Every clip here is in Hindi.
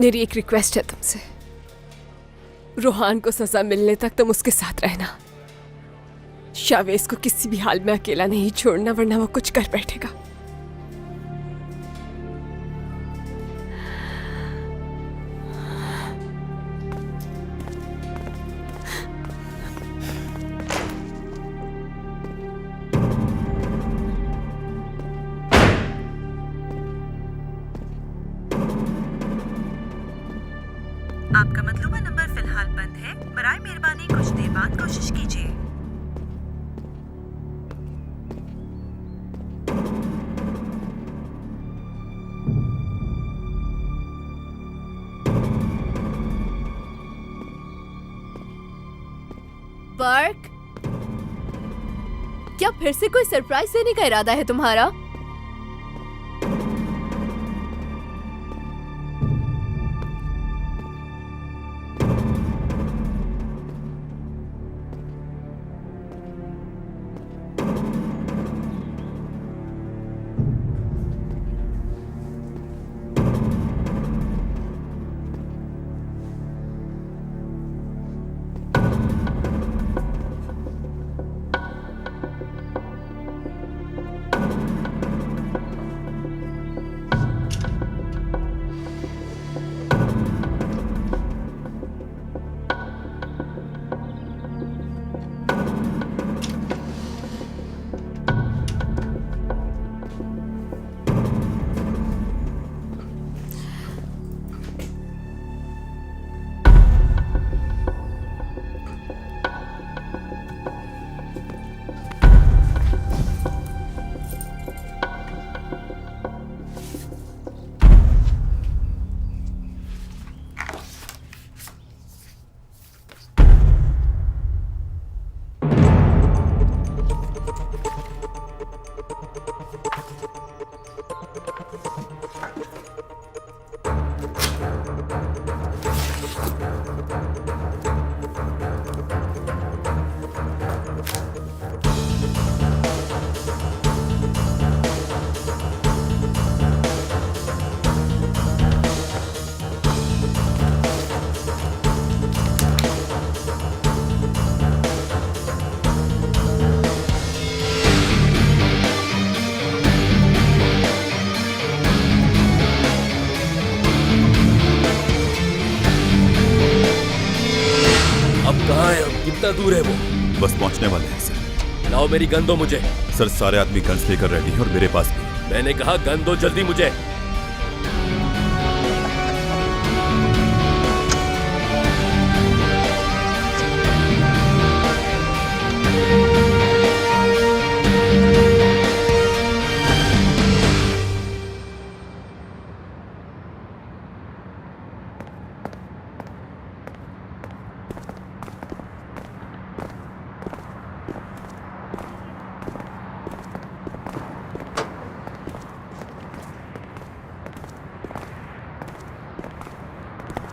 मेरी एक रिक्वेस्ट है तुमसे, रोहान को सजा मिलने तक तुम उसके साथ रहना। शावेज को किसी भी हाल में अकेला नहीं छोड़ना, वरना वो कुछ कर बैठेगा। आपका मतलूबा नंबर फिलहाल बंद है। बराए मेहरबानी कुछ देर बाद कोशिश कीजिए। बर्क, क्या फिर से कोई सरप्राइज देने का इरादा है तुम्हारा? कितना दूर है वो? बस पहुंचने वाले हैं सर। लाओ मेरी गन दो मुझे। सर सारे आदमी गन्स लेकर रेडी हैं और मेरे पास भी। मैंने कहा गन दो जल्दी मुझे।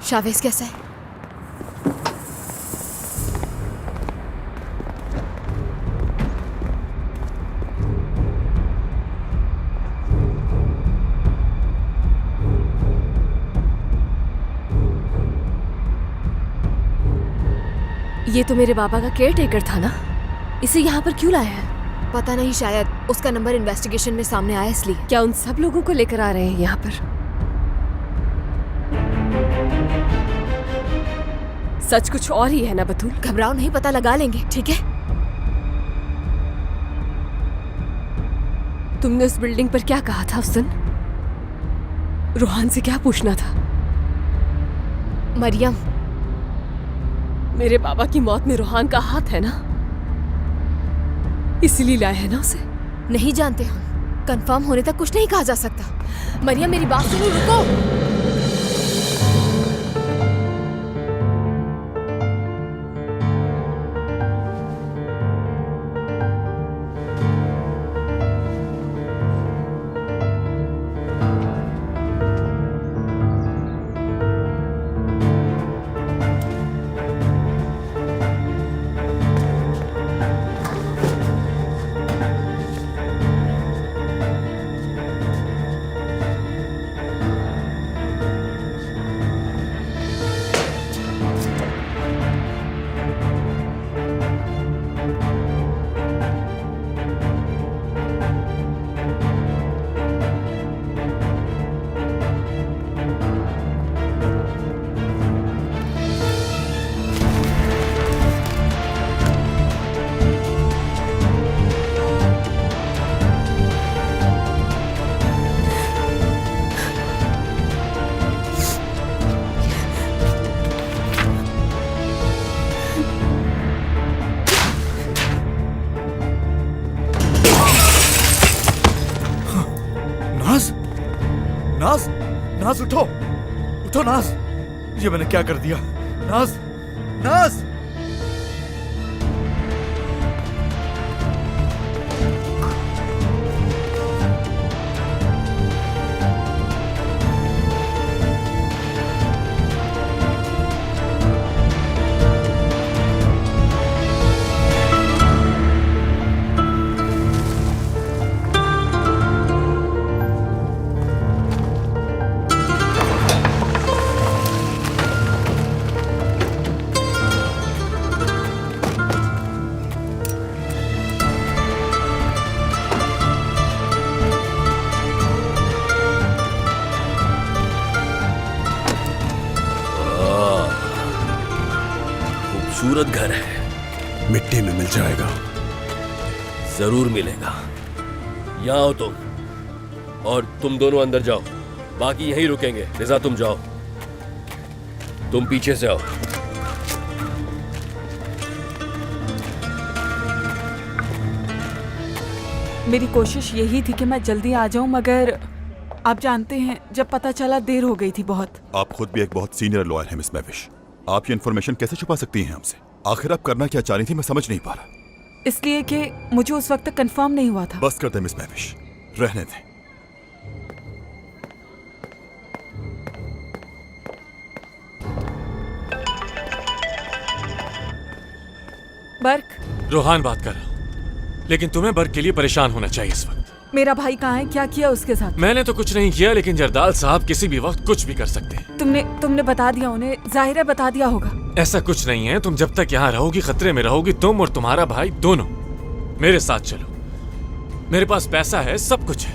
शावेज कैसा है? ये तो मेरे पापा का केयर टेकर था ना, इसे यहाँ पर क्यों लाया है? पता नहीं, शायद उसका नंबर इन्वेस्टिगेशन में सामने आया इसलिए। क्या उन सब लोगों को लेकर आ रहे हैं यहाँ पर? सच कुछ और ही है ना बतूल? घबराओ नहीं, पता लगा लेंगे, ठीक है? तुमने उस बिल्डिंग पर क्या कहा था उस दिन? रोहान से क्या पूछना था? मरियम, मेरे बाबा की मौत में रोहान का हाथ है ना, इसीलिए लाया है ना उसे? नहीं जानते हम, कंफर्म होने तक कुछ नहीं कहा जा सकता। मरियम मेरी बात सुनो, रुको। उठो उठो नाज, ये मैंने क्या कर दिया? नाज, नाज। खूबसूरत घर है। मिट्टी में मिल जाएगा। जरूर मिलेगा। यहाँ आओ तुम, और तुम दोनों अंदर जाओ, बाकी यहीं रुकेंगे। रिजा तुम जाओ, तुम पीछे से आओ। मेरी कोशिश यही थी कि मैं जल्दी आ जाऊं, मगर आप जानते हैं जब पता चला देर हो गई थी बहुत। आप खुद भी एक बहुत सीनियर लॉयर हैं मिस मैविश। आप ये इन्फॉर्मेशन कैसे छुपा सकती हैं हमसे? आखिर आप करना क्या चाह रही थी, मैं समझ नहीं पा रहा। इसलिए कि मुझे उस वक्त तक कंफर्म नहीं हुआ था। बस कर दे मिस मैविश, रहने दें। बर्क, रोहान बात कर रहा हूँ, लेकिन तुम्हें बर्क के लिए परेशान होना चाहिए इस वक्त। मेरा भाई कहाँ है? क्या किया उसके साथ? मैंने तो कुछ नहीं किया, लेकिन जरदाल साहब किसी भी वक्त कुछ भी कर सकते हैं। तुमने बता दिया उन्हें? जाहिर है बता दिया होगा। ऐसा कुछ नहीं है। तुम जब तक यहाँ रहोगी खतरे में रहोगी, तुम और तुम्हारा भाई दोनों। मेरे साथ चलो, मेरे पास पैसा है, सब कुछ है।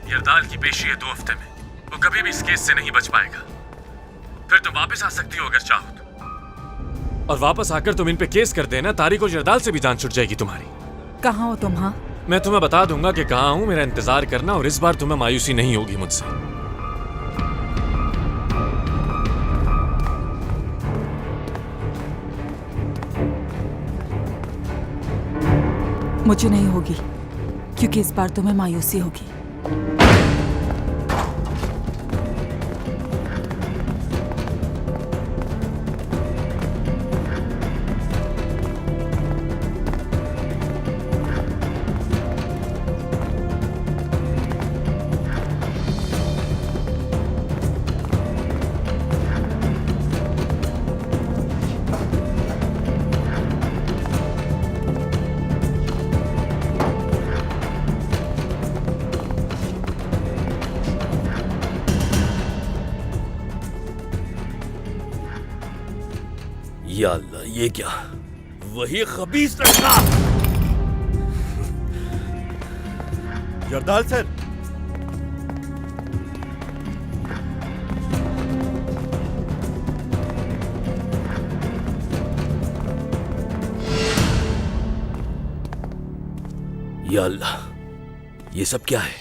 जरदाल की पेशी है 2 हफ्ते में, वो कभी भी इस केस से नहीं बच पाएगा। फिर तुम वापस आ सकती हो अगर चाहो तो, और वापस आकर तुम इन पे केस कर देना, तारिक और जरदाल से भी जान छुट जाएगी तुम्हारी। कहाँ हो तुम? हाँ, मैं तुम्हें बता दूंगा कि कहाँ हूँ, मेरा इंतजार करना, और इस बार तुम्हें मायूसी नहीं होगी मुझसे। मुझे नहीं होगी, क्योंकि इस बार तुम्हें मायूसी होगी। या अल्लाह, ये क्या? वही खबीस लड़का। जरदाल सर, या अल्लाह, ये सब क्या है?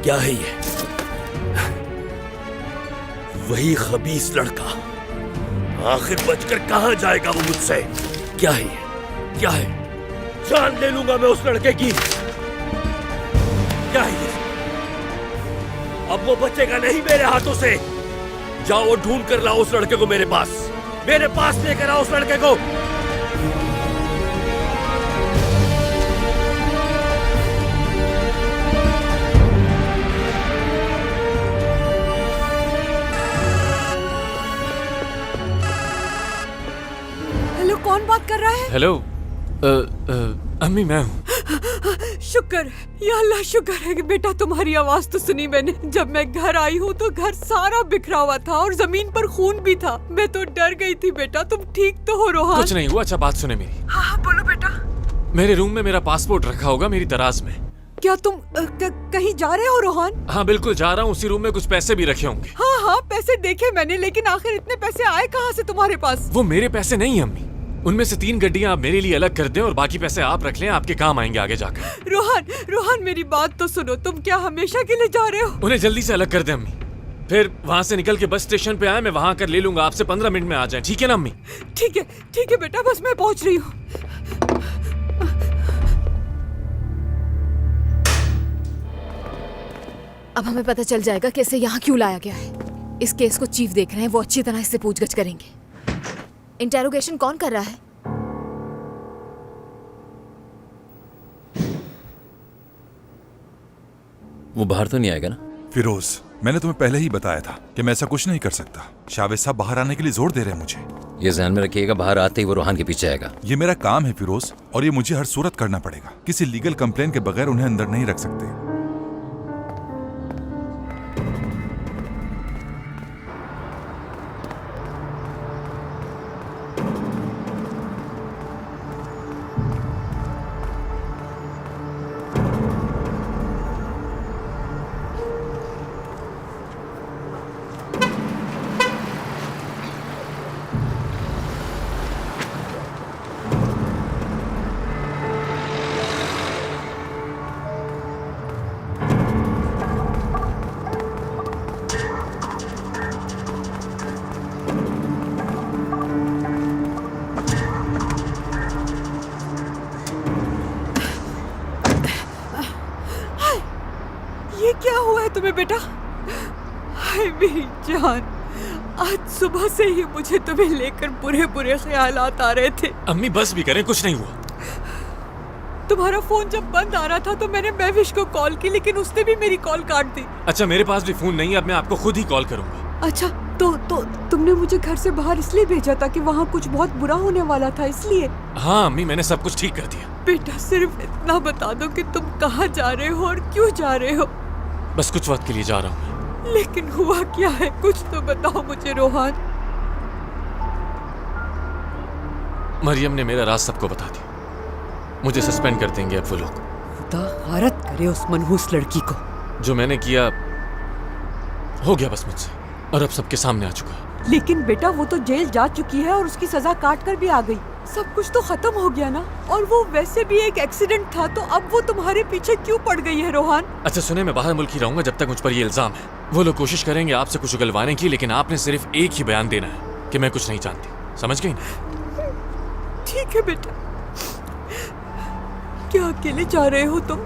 क्या है ये? वही खबीस लड़का। आखिर बचकर कहां जाएगा वो मुझसे? क्या है ये? क्या है? जान ले लूंगा मैं उस लड़के की। क्या है ये? अब वो बचेगा नहीं मेरे हाथों से। जाओ ढूंढ कर लाओ उस लड़के को मेरे पास लेकर आओ उस लड़के को। हेलो, कौन बात कर रहा है? हेलो, अम्मी मैं हूँ। शुक्र है, या अल्लाह शुक्र है कि बेटा तुम्हारी आवाज तो सुनी मैंने। जब मैं घर आई हूँ तो घर सारा बिखरा हुआ था और जमीन पर खून भी था। मैं तो डर गई थी। बेटा तुम ठीक तो हो रोहान? कुछ नहीं हुआ। अच्छा बात सुने मेरी। हाँ, बोलो बेटा। मेरे रूम में मेरा पासपोर्ट रखा होगा, मेरी दराज में। क्या तुम कहीं जा रहे हो रोहान? हाँ बिल्कुल जा रहा हूँ। उसी रूम में कुछ पैसे भी रखे होंगे। हाँ, पैसे देखे मैंने, लेकिन आखिर इतने पैसे आए कहाँ से तुम्हारे पास? वो मेरे पैसे नहीं अम्मी। उनमें से 3 गड्डियां आप मेरे लिए अलग कर दें और बाकी पैसे आप रख लें, आपके काम आएंगे आगे जाकर। रोहान मेरी बात तो सुनो। तुम क्या हमेशा के लिए जा रहे हो? उन्हें जल्दी से अलग कर दें अम्मी। फिर वहाँ से निकल के बस स्टेशन पे आए, मैं वहाँ कर ले लूंगा। आपसे 15 मिनट में आ जाए, ठीक है ना अम्मी? ठीक है बेटा, बस मैं पहुँच रही हूँ। अब हमें पता चल जाएगा कि इसे यहाँ क्यों लाया गया है। इस केस को चीफ देख रहे हैं, वो अच्छी तरह इससे पूछगछ करेंगे। इंटेरोगेशन कौन कर रहा है? वो बाहर तो नहीं आएगा ना? फिरोज, मैंने तुम्हें पहले ही बताया था कि मैं ऐसा कुछ नहीं कर सकता। शावेद साहब बाहर आने के लिए जोर दे रहे हैं मुझे। ये ध्यान में रखिएगा, बाहर आते ही वो रोहान के पीछे आएगा। ये मेरा काम है फिरोज, और ये मुझे हर सूरत करना पड़ेगा। किसी लीगल कंप्लेन के बगैर उन्हें अंदर नहीं रख सकते। ये क्या हुआ है तुम्हें बेटा? हाय मेरी जान, आज सुबह से ही मुझे तुम्हें लेकर बुरे बुरे ख्यालात आ रहे थे। अम्मी बस भी करें, कुछ नहीं हुआ। तुम्हारा फोन जब बंद आ रहा था तो मैंने महविश को कॉल की, लेकिन उसने भी मेरी कॉल काट दी। अच्छा, मेरे पास भी फोन नहीं है, अब मैं आपको खुद ही कॉल करूंगा। अच्छा, तो तुमने मुझे घर से बाहर इसलिए भेजा था कि वहाँ कुछ बहुत बुरा होने वाला था, इसलिए? हाँ अम्मी, मैंने सब कुछ ठीक कर दिया। बेटा सिर्फ इतना बता दो कि तुम कहाँ जा रहे हो और क्यों जा रहे हो। बस कुछ वक्त के लिए जा रहा हूँ। लेकिन हुआ क्या है, कुछ तो बताओ मुझे रोहान। मरियम ने मेरा राज सबको बता दिया। मुझे सस्पेंड कर देंगे अब वो लोग। खुदा गारत करे उस मनहूस लड़की को। जो मैंने किया हो गया बस मुझसे, और अब सबके सामने आ चुका है। लेकिन बेटा वो तो जेल जा चुकी है और उसकी सजा काट कर भी आ गई। सब कुछ तो खत्म हो गया ना। और वो वैसे भी एक एक्सीडेंट था, तो अब वो तुम्हारे पीछे क्यों पड़ गई है रोहान? अच्छा सुने, मैं बाहर मुल्क ही रहूंगा जब तक मुझ पर ये इल्जाम है। वो लोग कोशिश करेंगे आपसे कुछ उगलवाने की, लेकिन आपने सिर्फ एक ही बयान देना है कि मैं कुछ नहीं जानती। समझ गई ना? ठीक है बेटा। क्या अकेले जा रहे हो तुम?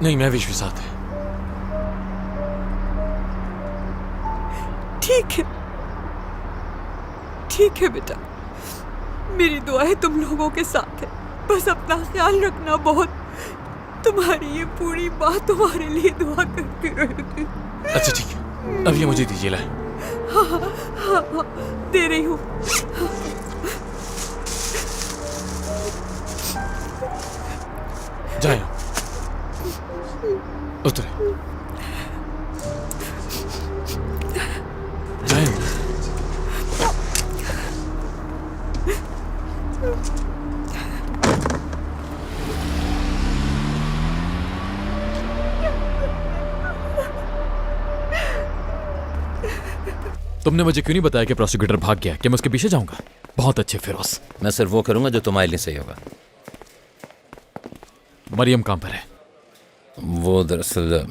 नहीं, मैं विश्व साथ है। ठीक है बेटा, मेरी दुआ है तुम लोगों के साथ है। बस अपना ख्याल रखना बहुत। तुम्हारी ये पूरी बात तुम्हारे लिए दुआ करती रहेगी। अच्छा ठीक है, अब ये मुझे दीजिए। लाए। हाँ, दे रही हूँ। जाए, उतरे। जाए। तुमने मुझे क्यों नहीं बताया कि प्रोसिक्यूटर भाग गया? कि मैं उसके पीछे जाऊंगा? बहुत अच्छे फिरोज। मैं सिर्फ वो करूंगा जो तुम्हारे लिए सही होगा। मरियम कहाँ पर है? वो दरअसल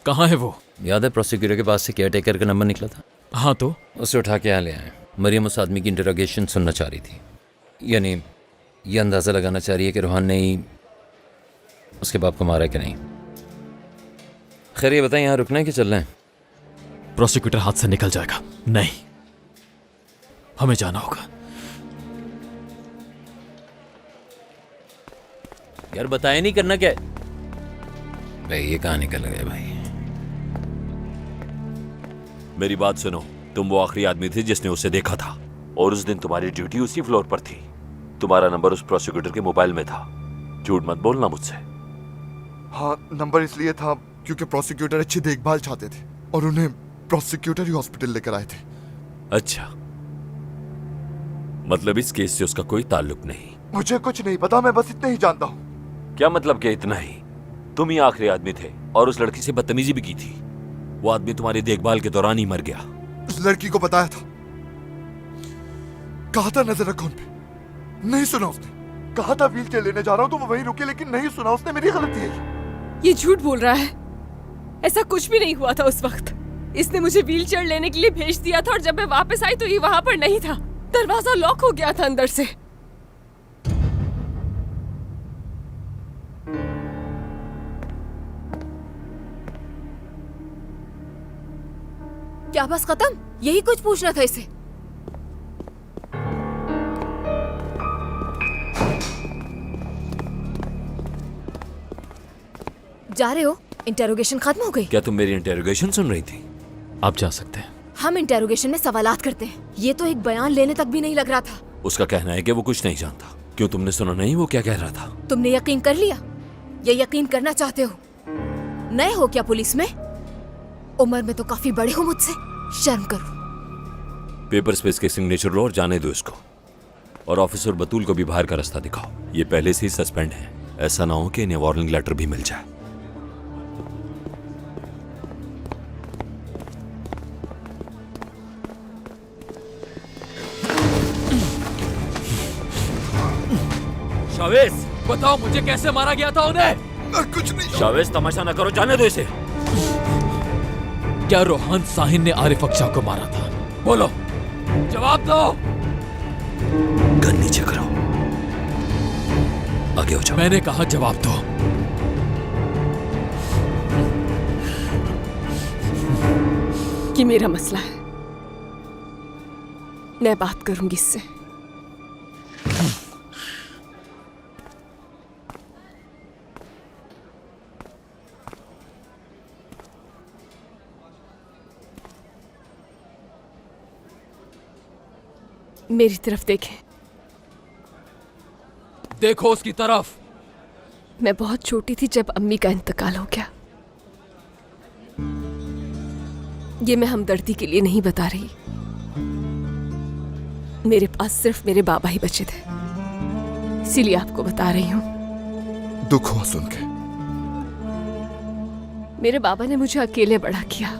कहाँ है वो? याद है प्रोसिक्यूटर के पास से केयर टेकर का नंबर निकला था? हाँ तो उसे उठा के यहाँ ले आए। मरियम उस आदमी की इंटरोगेशन सुनना चाह रही थी। यानी ये अंदाज़ा लगाना चाह रही है कि रोहान ने ही उसके बाप को मारा है कि नहीं। खैर ये बताएं, यहाँ रुकना है कि चल रहे हैं? प्रोसिक्यूटर हाथ से निकल जाएगा। नहीं, हमें जाना होगा। यार बताया नहीं, करना क्या है? भाई ये कहाँ निकल गए भाई? मेरी बात सुनो, तुम वो आखिरी आदमी थे जिसने उसे देखा था, और उस दिन तुम्हारी ड्यूटी उसी फ्लोर पर थी। तुम्हारा नंबर उस प्रोसिक्यूटर के मोबाइल में था। झूठ मत बोलना मुझसे। हाँ, नंबर इसलिए था क्योंकि प्रोसिक्यूटर अच्छी देखभाल चाहते थे और उन्हें प्रोसिक्यूटर ही हॉस्पिटल लेकर आए थे। अच्छा, मतलब इस केस से उसका कोई ताल्लुक नहीं? मुझे कुछ नहीं पता, मैं बस इतना ही जानता हूँ। क्या मतलब कि इतना ही? तुम ही आखिरी आदमी थे और उस लड़की से बदतमीजी भी की थी। वो आदमी तुम्हारी देखभाल के दौरान ही मर गया। उस लड़की को बताया था, कहा था नजर रखो उन पे, नहीं सुना उसने। कहा था व्हील चेयर लेने जा रहा हूँ तो वो वहीं रुके, लेकिन नहीं सुना उसने। मेरी गलती है। ये झूठ बोल रहा है। ऐसा कुछ भी नहीं हुआ था उस वक्त। इसने मुझे व्हीलचेयर लेने के लिए भेज दिया था और जब मैं वापस आई तो ये वहां पर नहीं था। दरवाजा लॉक हो गया था अंदर से। क्या बस खत्म? यही कुछ पूछना था इसे। जा रहे हो? इंटेरोगेशन खत्म हो गई? क्या तुम मेरी इंटेरोगेशन सुन रही थी? आप जा सकते हैं। हम इंटेरोगेशन में सवालात करते हैं, ये तो एक बयान लेने तक भी नहीं लग रहा था। उसका कहना है कि वो कुछ नहीं जानता। क्यों, तुमने सुना नहीं वो क्या कह रहा था? तुमने यकीन कर लिया या यकीन करना चाहते हो? नए हो क्या पुलिस में? उम्र में तो काफी बड़े हो मुझसे, शर्म करो। पेपर्स पे इसके सिग्नेचर लो और जाने दो इसको। और ऑफिसर बतूल को भी बाहर का रास्ता दिखाओ। ये पहले से ही सस्पेंड है, ऐसा ना हो कि इन्हें वार्निंग लेटर भी मिल जाए। शावेज, बताओ मुझे कैसे मारा गया था उन्हें? कुछ नहीं। शावेज, तमाशा ना करो, जाने दो इसे। क्या रोहान साहिन ने आरिफ अक्षा को मारा था? बोलो, जवाब दो। गन नीचे करो, आगे हो जाओ। मैंने कहा जवाब दो। ये मेरा मसला है, मैं बात करूंगी इससे। मेरी तरफ देखें। देखो उसकी तरफ। मैं बहुत छोटी थी जब अम्मी का इंतकाल हो गया। ये मैं हमदर्दी के लिए नहीं बता रही, मेरे पास सिर्फ मेरे बाबा ही बचे थे, इसीलिए आपको बता रही हूँ। दुख हुआ सुन के। मेरे बाबा ने मुझे अकेले बड़ा किया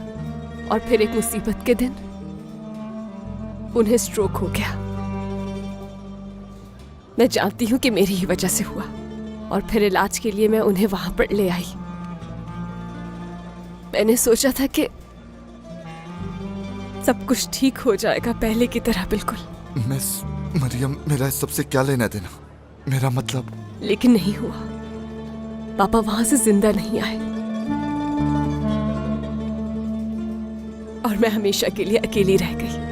और फिर एक मुसीबत के दिन उन्हें स्ट्रोक हो गया। मैं जानती हूं कि मेरी ही वजह से हुआ और फिर इलाज के लिए मैं उन्हें वहां पर ले आई। मैंने सोचा था कि सब कुछ ठीक हो जाएगा पहले की तरह, बिल्कुल। मिस मरियम, मेरा इस सबसे क्या लेना देना? मेरा मतलब। लेकिन नहीं हुआ। पापा वहां से जिंदा नहीं आए और मैं हमेशा के लिए अकेली रह गई।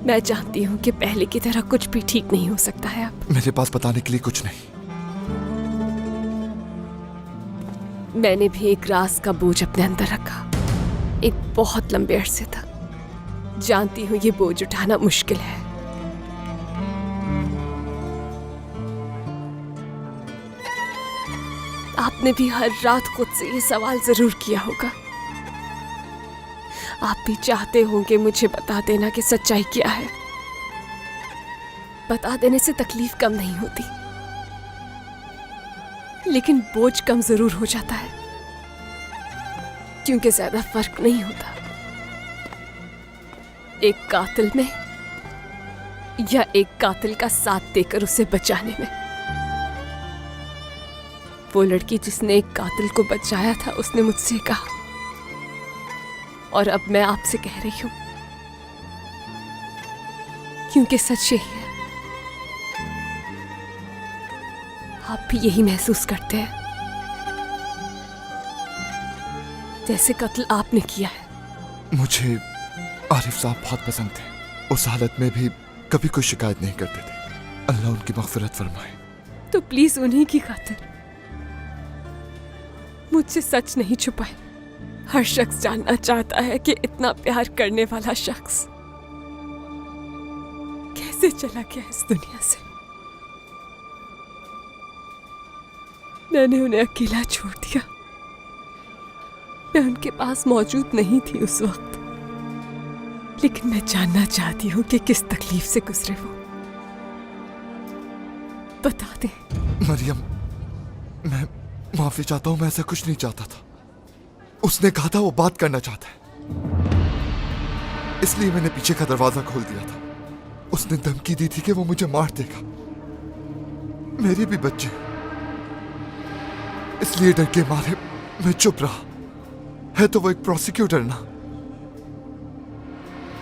मैं जानती हूँ कि पहले की तरह कुछ भी ठीक नहीं हो सकता है अब। मेरे पास बताने के लिए कुछ नहीं। मैंने भी एक राज का बोझ अपने अंदर रखा, एक बहुत लंबे अरसे तक। जानती हूँ ये बोझ उठाना मुश्किल है। आपने भी हर रात खुद से ये सवाल जरूर किया होगा। आप भी चाहते होंगे मुझे बता देना कि सच्चाई क्या है। बता देने से तकलीफ कम नहीं होती, लेकिन बोझ कम जरूर हो जाता है, क्योंकि ज्यादा फर्क नहीं होता एक कातिल में या एक कातिल का साथ देकर उसे बचाने में। वो लड़की जिसने एक कातिल को बचाया था, उसने मुझसे कहा, और अब मैं आपसे कह रही हूं, क्योंकि सच यही है। आप भी यही महसूस करते हैं जैसे कत्ल आपने किया है। मुझे आरिफ साहब बहुत पसंद थे। उस हालत में भी कभी कोई शिकायत नहीं करते थे। अल्लाह उनकी मग़फ़िरत फरमाए। तो प्लीज उन्हीं की खातिर मुझसे सच नहीं छुपाए। हर शख्स जानना चाहता है कि इतना प्यार करने वाला शख्स कैसे चला गया इस दुनिया से। मैंने उन्हें अकेला छोड़ दिया। मैं उनके पास मौजूद नहीं थी उस वक्त, लेकिन मैं जानना चाहती हूँ कि किस तकलीफ से गुजरे वो। बता दे। मरियम, मैं माफी चाहता हूँ। मैं ऐसा कुछ नहीं चाहता था। उसने कहा था वो बात करना चाहता है, इसलिए मैंने पीछे का दरवाजा खोल दिया था। उसने धमकी दी थी कि वो मुझे मार देगा। मेरे भी बच्चे, इसलिए डर के मारे मैं चुप रहा। है तो वो एक प्रोसिक्यूटर ना।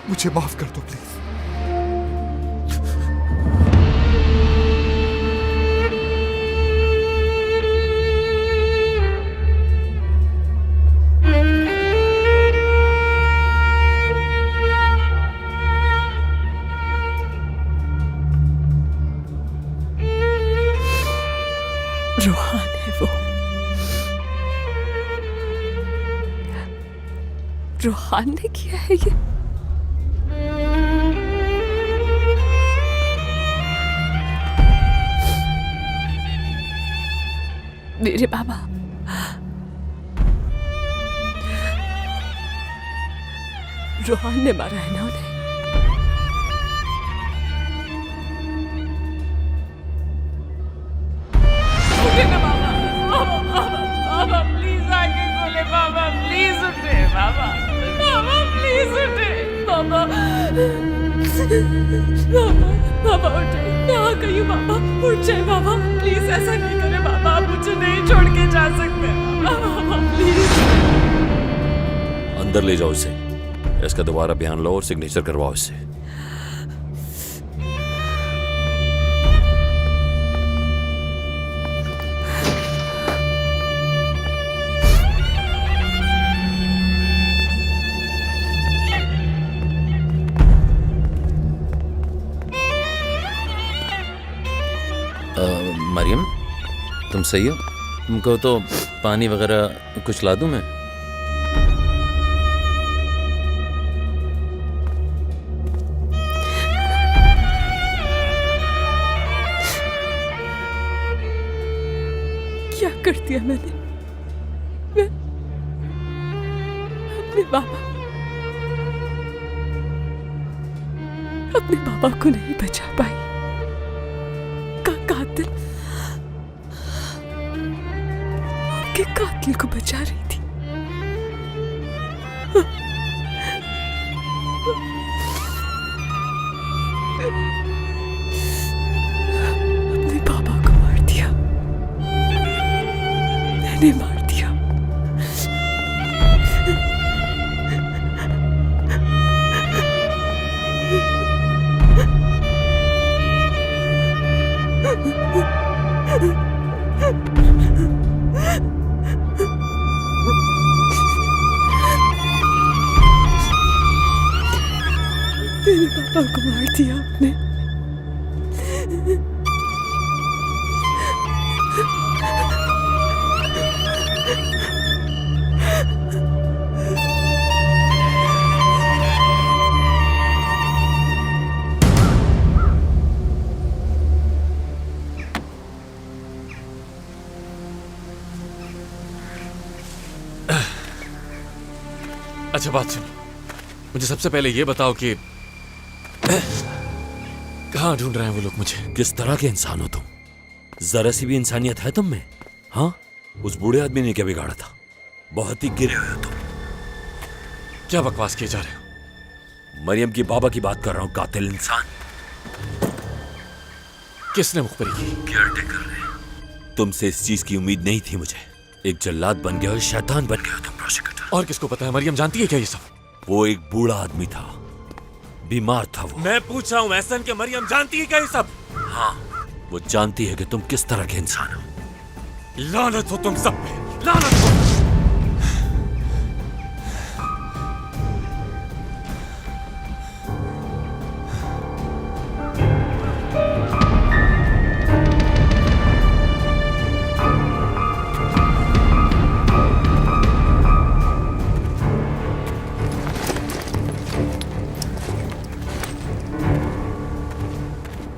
मुझे माफ कर दो प्लीज। रोहान ने किया है ये? मेरे बाबा, रोहान ने मारा है ना उन्हें? उठे ना बाबा, बाबा, बाबा, बाबा प्लीज आगे खोले बाबा, प्लीज उठे बाबा, बाबा प्लीज उठे बाबा, बाबा, बाबा उठे, यहाँ कहीं बाबा, उठ जाए बाबा, प्लीज ऐसा नहीं करे बाबा, आप मुझे नहीं छोड़ के जा सकते बाबा, प्लीज। अंदर ले जाओ इसे, इसका दोबारा बयान लो और सिग्नेचर करवाओ इससे। मरियम, तुम सही हो? तुमको तो पानी वगैरह कुछ ला दूं मैं? क्या कर दिया मैंने? मैं अपने बाबा को नहीं बचा पाई। कातिल के कातिल को बचा रही थी। अपने बाबा को मार दिया, मैंने मार दिया। मेरे पापा को मार दिया आपने। अच्छा बात सुनो, मुझे सबसे पहले ये बताओ कि कहाँ ढूंढ रहे हैं वो लोग मुझे? किस तरह के इंसान हो तुम? जरा सी भी इंसानियत है तुम में? हाँ, उस बूढ़े आदमी ने क्या बिगाड़ा था? बहुत ही गिरे हुए हो तुम। क्या बकवास किए जा रहे हो? मरियम की बाबा की बात कर रहा हूँ, कातिल इंसान। किसने मुखबरी की? केयरटेकर ने। तुमसे इस चीज की उम्मीद नहीं थी मुझे। एक जल्लाद बन गए हो, शैतान बन गए हो तुम प्रोसिक्यूटर। और किसको पता है? मरियम जानती है क्या ये सब? वो एक बूढ़ा आदमी था, बीमार था वो। मैं पूछ रहा हूँ एहसन कि मरियम जानती है क्या ये सब? हाँ, वो जानती है कि तुम किस तरह के इंसान हो। लानत हो तुम सब पे, लानत हो।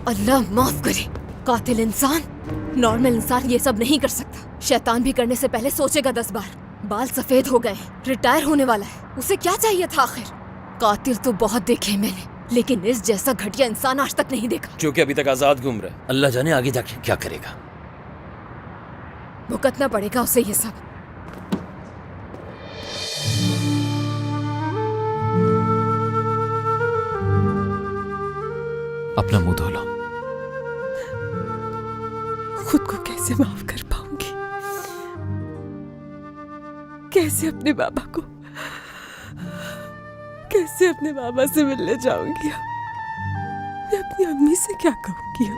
अल्लाह माफ करे, कातिल इंसान। नॉर्मल इंसान ये सब नहीं कर सकता। शैतान भी करने से पहले सोचेगा 10 बार। बाल सफेद हो गए, रिटायर होने वाला है, उसे क्या चाहिए था आखिर? कातिल तो बहुत देखे मैंने, लेकिन इस जैसा घटिया इंसान आज तक नहीं देखा। क्योंकि अभी तक आजाद घूम रहा है। अल्लाह जाने आगे जाके क्या करेगा। भुगतना पड़ेगा उसे ये सब। अपना मुंह धो लो। खुद को कैसे माफ कर पाऊंगी? कैसे अपने बाबा को, कैसे अपने बाबा से मिलने जाऊंगी? मैं अपनी अम्मी से क्या कहूंगी अब?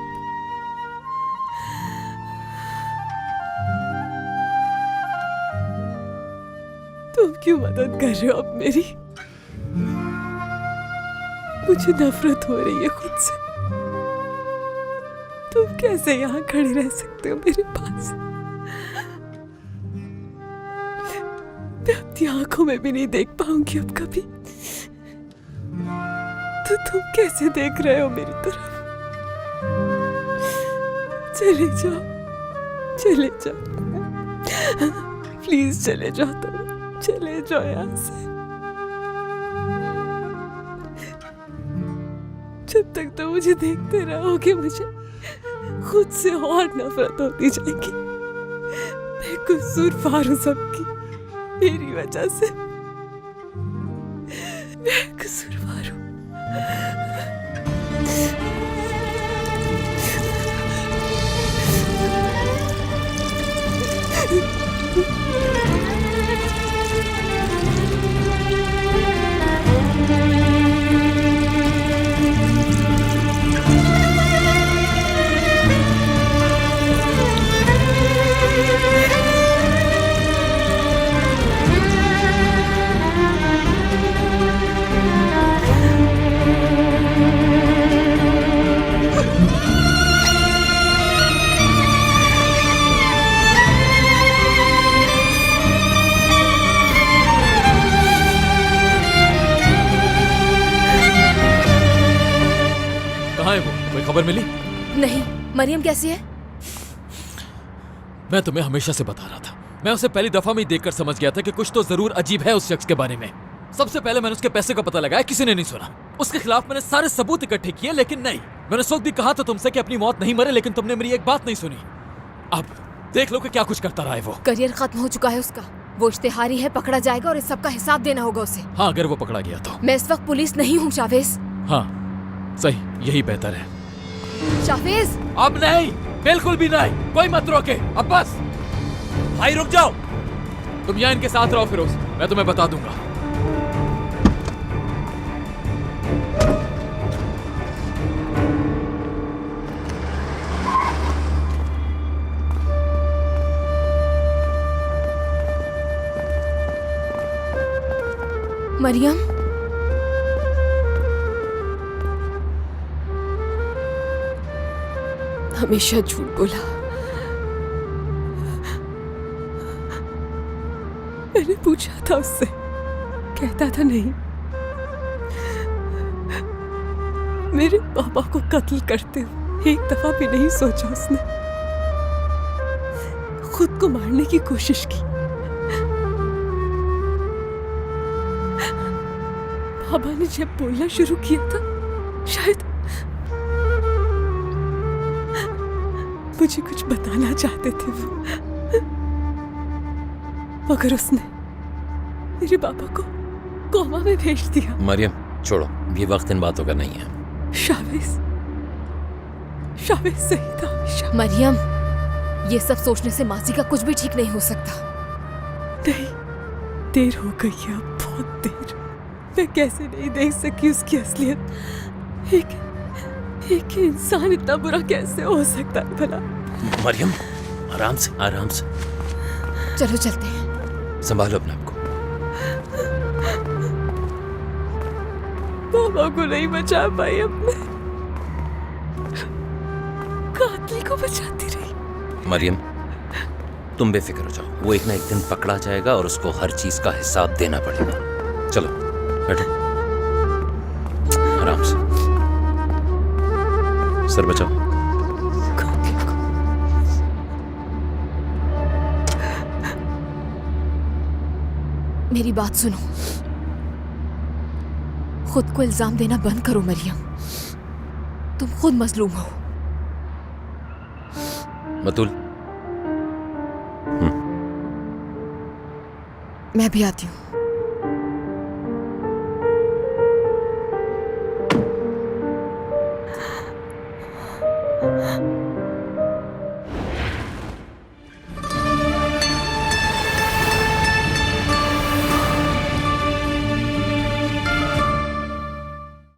तुम क्यों मदद कर रहे हो अब मेरी? मुझे नफरत हो रही है खुद से। तुम कैसे यहाँ खड़े रह सकते हो मेरे पास? मैं अपनी आंखों में भी नहीं देख पाऊंगी अब कभी। तो तुम कैसे देख रहे हो मेरी तरफ? चले जाओ, चले जाओ, प्लीज चले जाओ, तुम चले जाओ यहाँ से। जब तक तो मुझे देखते रहोगे मुझे खुद से और नफरत होती जाएगी। मैं कसूरवार हूं सबकी, मेरी वजह से मैं कसूरवार हूं। कहाँ है वो? कोई खबर मिली? नहीं, मरियम कैसी है? मैं तुम्हें हमेशा से बता रहा था। मैं उसे पहली दफा में ही देखकर समझ गया था कि कुछ तो जरूर अजीब है उस शख्स के बारे में। सबसे पहले मैंने उसके पैसे का पता लगाया, किसी ने नहीं सुना। उसके खिलाफ मैंने सारे सबूत इकट्ठे किए, लेकिन नहीं। मैंने उस वक्त भी कहा था तुमसे कि अपनी मौत नहीं मरे, लेकिन तुमने मेरी एक बात नहीं सुनी। अब देख लो कि क्या कुछ करता रहा है वो। करियर खत्म हो चुका है उसका। वो इश्तेहारी है, पकड़ा जाएगा और इस सब का हिसाब देना होगा उसे। हाँ, अगर वो पकड़ा गया तो। मैं इस वक्त पुलिस नहीं हूँ शावेज। हाँ सही, यही बेहतर है। शावेज! अब नहीं, बिल्कुल भी नहीं। कोई मत रोके अब बस। भाई रुक जाओ, तुम यहाँ इनके साथ रहो फिरोज, मैं तुम्हें बता दूंगा। मरियम, हमेशा झूठ बोला। मैंने पूछा था उससे, कहता था नहीं। मेरे पापा को कत्ल करते हुए एक दफा भी नहीं सोचा उसने। खुद को मारने की कोशिश की। पापा ने जब बोलना शुरू किया था, शायद मुझे कुछ बताना चाहते थे वो, मगर उसने मेरे पापा को कोमा में भेज दिया। मरियम छोड़ो, ये वक्त इन बातों का नहीं है। शावेज सही था हमेशा। मरियम, ये सब सोचने से मासी का कुछ भी ठीक नहीं हो सकता। नहीं, देर हो गई है अब, बहुत देर। मैं कैसे नहीं देख सकी उसकी असलियत। एक इंसान इतना बुरा कैसे हो सकता है भला? मरियम आराम से, आराम से। चलो चलते हैं। संभालो अपने आप को। पापा को नहीं बचा पाई, अपने कातिल को बचाती रही। मरियम तुम बेफिक्र हो जाओ, वो एक ना एक दिन पकड़ा जाएगा और उसको हर चीज का हिसाब देना पड़ेगा। चलो बैठो, आराम से। सर बचाओ। मेरी बात सुनो, खुद को इल्जाम देना बंद करो मरियम। तुम खुद मजलूम हो। मतुल, मैं भी आती हूँ।